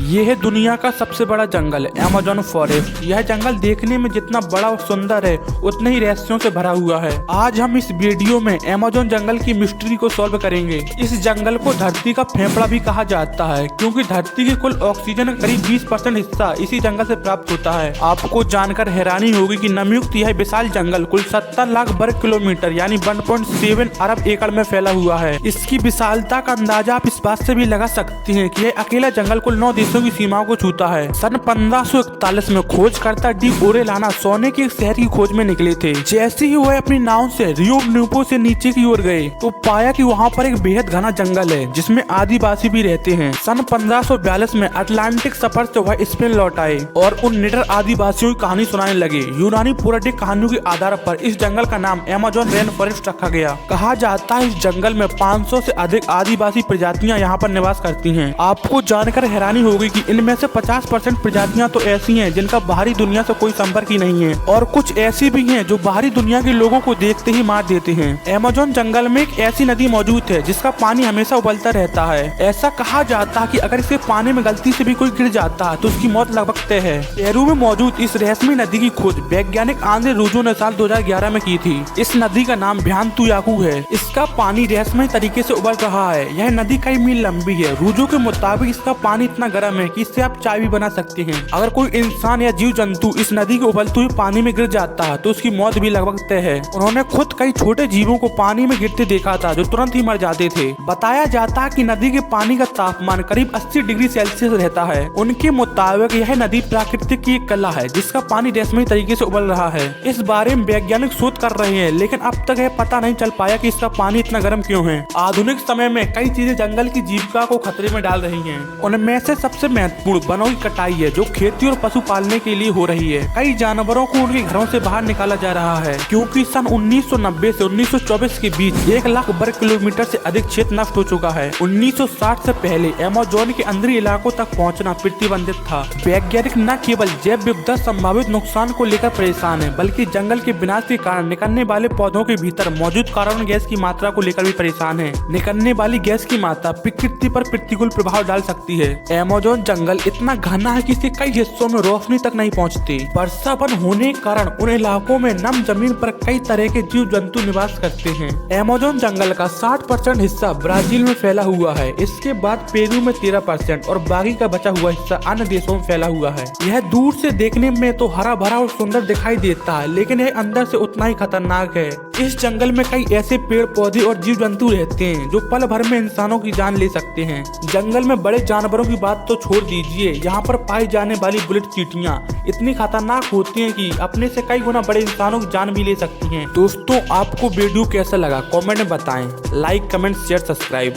ये है दुनिया का सबसे बड़ा जंगल अमेज़न फॉरेस्ट। यह जंगल देखने में जितना बड़ा और सुंदर है उतने ही रहस्यों से भरा हुआ है। आज हम इस वीडियो में अमेज़न जंगल की मिस्ट्री को सॉल्व करेंगे। इस जंगल को धरती का फेफड़ा भी कहा जाता है क्योंकि धरती के कुल ऑक्सीजन का करीब 20% हिस्सा इसी जंगल से प्राप्त होता है। आपको जानकर हैरानी होगी कि नमयुक्त यह विशाल जंगल कुल 70 लाख वर्ग किलोमीटर यानी 1.7 अरब एकड़ में फैला हुआ है। इसकी विशालता का अंदाजा आप इस बात से भी लगा सकते हैं कि यह अकेला जंगल कुल 9 देशों की सीमाओं को छूता है। सन 1541 में खोजकर्ता डी ओरेलाना सोने के एक शहर की खोज में निकले थे। जैसे ही वह अपनी नाव से रियो न्यूपो से नीचे की ओर गए तो पाया कि वहाँ पर एक बेहद घना जंगल है जिसमें आदिवासी भी रहते हैं। सन 1542 में अटलांटिक सफर से वह स्पेन लौट आए और उन निडर आदिवासियों की कहानी सुनाने लगे। यूनानी पौराणिक कहानियों के आधार पर इस जंगल का नाम अमेज़न रेन फॉरेस्ट रखा गया। कहा जाता है इस जंगल में 500 से अधिक आदिवासी प्रजातियां यहाँ पर निवास करती हैं। आपको जानकर हैरानी होगी कि इनमें से 50% प्रजातियां तो ऐसी हैं जिनका बाहरी दुनिया से कोई संपर्क ही नहीं है और कुछ ऐसी भी हैं जो बाहरी दुनिया के लोगों को देखते ही मार देते हैं। अमेज़न जंगल में एक ऐसी नदी मौजूद है जिसका पानी हमेशा उबलता रहता है। ऐसा कहा जाता है कि अगर इसके पानी में गलती से भी कोई गिर जाता है तो उसकी मौत लगभग तय है। पेरू में मौजूद इस रहस्यमयी नदी की खोज वैज्ञानिक आंद्रे रूजो ने साल 2011 में की थी। इस नदी का नाम भ्यानतुयाकू है। इसका पानी रहस्यमय तरीके से उबल रहा है। यह नदी कई मील लंबी है। रूजो के मुताबिक इसका पानी इतना गर्म है कि इससे आप चाय भी बना सकते हैं। अगर कोई इंसान या जीव जंतु इस नदी के उबलते हुए पानी में गिर जाता है तो उसकी मौत भी लगभग तय है। उन्होंने खुद कई छोटे जीवों को पानी में गिरते देखा था जो तुरंत ही मर जाते थे। बताया जाता है कि नदी के पानी का तापमान करीब 80 डिग्री सेल्सियस रहता है। उनके मुताबिक यह नदी प्राकृतिक की एक कला है जिसका पानी रहस्यमयी तरीके से उबल रहा है। इस बारे में वैज्ञानिक शोध कर रहे हैं लेकिन अब तक यह पता नहीं चल पाया कि इसका पानी इतना गर्म क्यों है। आधुनिक समय में कई चीजें जंगल की जीविका को खतरे में डाल रही हैं। उनमें से सबसे महत्वपूर्ण वनों की कटाई है जो खेती और पशु पालने के लिए हो रही है। कई जानवरों को उनके घरों से बाहर निकाला जा रहा है क्योंकि सन 1990 से 1924 के बीच 1 लाख वर्ग किलोमीटर से अधिक क्षेत्र नष्ट हो चुका है। 1960 से पहले अमेज़न के अंदरी इलाकों तक पहुंचना प्रतिबंधित था। वैज्ञानिक न केवल जैव विविधता संभावित नुकसान को लेकर परेशान है बल्कि जंगल के विनाश के कारण निकलने वाले पौधों के भीतर मौजूद कार्बन गैस की मात्रा को लेकर भी परेशान है। निकलने वाली गैस की मात्रा प्रकृति पर प्रतिकूल प्रभाव डाल सकती है। अमेज़न जंगल इतना घना है कि इसके कई हिस्सों में रोशनी तक नहीं पहुंचती। वर्षावन होने के कारण उन इलाकों में नम जमीन पर कई तरह के जीव जंतु निवास करते हैं। अमेज़न जंगल का 60% हिस्सा ब्राजील में फैला हुआ है। इसके बाद पेरू में 13% और बाकी का बचा हुआ हिस्सा अन्य देशों में फैला हुआ है। यह दूर से देखने में तो हरा भरा और सुंदर दिखाई देता है लेकिन यह अंदर से उतना ही खतरनाक है। इस जंगल में कई ऐसे पेड़ पौधे और जीव जंतु रहते हैं जो पल भर में इंसानों की जान ले सकते हैं। जंगल में बड़े जानवरों की बात तो छोड़ दीजिए, यहाँ पर पाई जाने वाली बुलेट चींटियां इतनी खतरनाक होती हैं कि अपने से कई गुना बड़े इंसानों की जान भी ले सकती हैं। दोस्तों, आपको वीडियो कैसा लगा कमेंट में बताएं। Like, comment, share, subscribe.